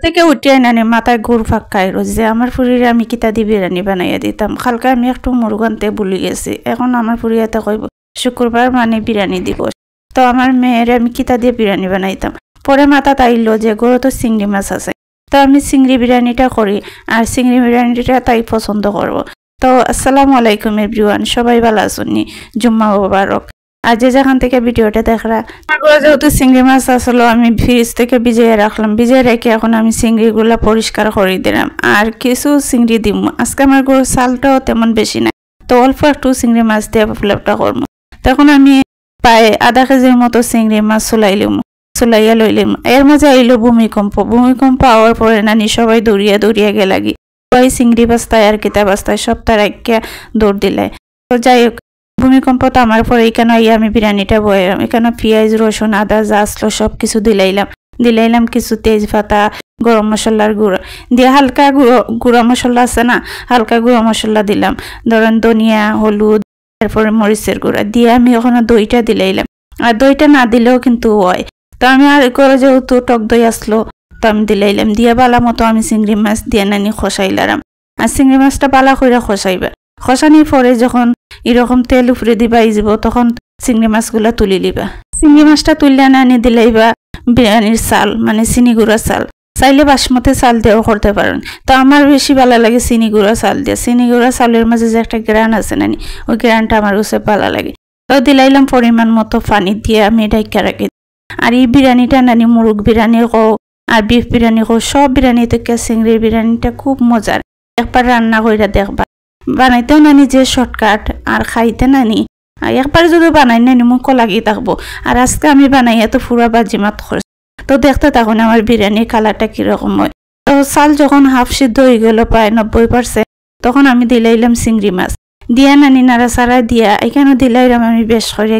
থেকে উঠিয়ে নানি মাথায় ঘুর ফাঁকায় রোজে আমার ফুরিরে আমি কিতা দি বিরিয়ানি বানাইয়া দিতাম। কালকে আমি একটু মুরগানতে ভুলে গেছি, এখন আমার ফুরিয়াতে কইব শুক্রবার মানে বিরিয়ানি দিবস, তো আমার মেয়ের আমি কিতা দিয়ে বিরিয়ানি বানাইতাম। পরে মাথা তাইল যে গরু তো চিংড়ি মাছ আছে, তো আমি চিংড়ি বিরিয়ানিটা করি আর চিংড়ি বিরিয়ানিটা তাই পছন্দ করব। তো আসসালামু আলাইকুম এভরিওয়ান, সবাই ভালো আছেন? জুম্মা মোবারক। আর যে যেখান থেকে ভিডিওটা দেখরা, যেহেতু চিংড়ি মাছ আসলো আমি ফ্রিজ থেকে ভিজিয়ে রাখলাম, ভিজিয়ে রেখে এখন আমি চিংড়িগুলা পরিষ্কার করে দিলাম আর কিছু চিংড়ি দিব। আজকে আমার গরুর চালটাও তেমন বেশি নাই, তো অল্প একটু চিংড়ি মাছ দিয়ে পোলাওটা করবো। তখন আমি প্রায় আধা কেজির মতো চিংড়ি মাছ চুলাইয়া লইলাম। এর মাঝে আইলো ভূমিকম্প হওয়ার পরে নানি সবাই দৌড়িয়া গেলাগি, ওই চিংড়ি বাস্তায় আর কিতা বাস্তায় সব তার একে দৌড় দিলাই। তো যাই হোক, ভূমিকম্প তো আমার পরে এখানে আইয়া আমি বিরিয়ানিটা বয়ালাম। এখানে পেঁয়াজ রসুন আদা যা আসলো সব কিছু দিলাইলাম কিছু তেজপাতা, গরম মশলার গুঁড়ো দিয়ে হালকা গুঁড়া মশলা আছে না, হালকা গুঁড়া মশলা দিলাম, ধরেন ধনিয়া হলুদ তারপরে মরিচের গুঁড়া দিয়ে আমি ওখানে দইটা দিলাইলাম। আর দইটা না দিলেও কিন্তু হয়, তো আমি আর করে যেহেতু টক দই আসলো তো আমি দিলাইলাম। দিয়ে বালা মতো আমি চিংড়ি মাছ দিয়ে নানি খসাইলাম। আর চিংড়ি মাছটা বালা করে খসানির পরে যখন এরকম তেল উপরে দিবা যাব তখন চিংড়ি মাছগুলা তুলি লিবা। চিংড়ি মাছটা তুললে নানি দিলাইবা বিরিয়ানির চাল মানে চিনি গুঁড়া চাল, চাইলে বাসমতি চাল দিয়েও করতে পারেন। তো আমার বেশি ভালো লাগে চিনি গুঁড়া চাল দিয়ে। চিনি গুঁড়া চালের মাঝে যে একটা গ্রান আছে নানি, ওই গ্রানটা আমার কাছে ভালো লাগে। তো দিলাইলাম পরিমাণ মতো পানি দিয়ে আমি ঢাকা রাখি। আর এই বিরিয়ানিটা নানি মুরগ বিরিয়ানি হোক আর বিফ বিরিয়ানি হোক, সব বিরিয়ানি থেকে চিংড়ির বিরিয়ানিটা খুব মজার। একবার রান্না করে দেখবা, বানাইতেও নানি যে শর্টকাট আর খাইতে নানি একবার যদি বানাই নানি মুখ লাগি থাকবো। আর আজকে আমি বানাইয়া তো পুরা বাজিমাত করছি। তো দেখতে তখন আমার বিরিয়ানির কালারটা কিরকম হয়। তো চাল যখন হাফ সিদ্ধ হয়ে গেল প্রায় 90%, তখন আমি দিলাইলাম চিংড়ি মাছ দিয়া নানি নাড়াচাড়া দিয়া এখানে দিলাইলাম আমি বেশ করে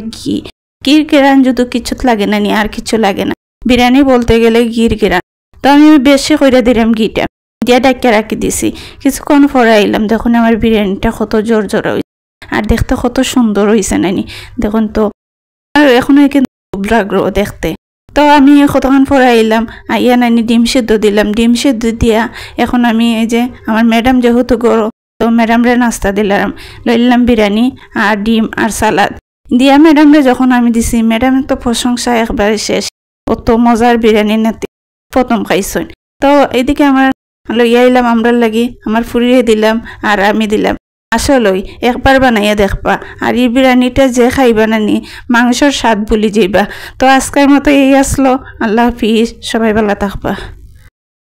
ঘির গেরান যদি কিছু লাগে নানি, আর কিছু লাগে না। বিরিয়ানি বলতে গেলে ঘির গেরান, তো আমি বেশি করে দিলাম ঘিটা দিয়া ডাক্কা রাখি দিছি। কিছুক্ষণ পরে আইলাম, দেখুন আমার বিরিয়ানিটা কত জোর হয়েছে আর দেখতে কত সুন্দর হয়েছে নানি। দেখুন তো আর এখন কিন্তু লাগলো দেখতে। তো আমি কতক্ষণ পরে আইলাম, আইয়া নানি ডিম সিদ্ধ দিলাম। ডিম সিদ্ধ দিয়া এখন আমি এই যে আমার ম্যাডাম যেহেতু গরো, তো ম্যাডামরে নাস্তা লইলাম বিরিয়ানি আর ডিম আর সালাদ দিয়া ম্যাডামরে যখন আমি দিছি, ম্যাডামের তো প্রশংসা একবারে শেষ, অত মজার বিরিয়ানি নাতি প্রথম খাইছেন। তো এইদিকে আমার লইয়া আইলাম আমরা লাগি, আমার ফুরিয়ে দিলাম আর আমি দিলাম। আসলেই একবার বানাইয়া দেখবা, আর এই বিরিয়ানিটা যে খাইবা নানি মাংসর স্বাদ ভুলি যাইবা। তো আজকের মতো এই আসলো, আল্লাহ হাফিজ, সবাই ভালো থাকবা।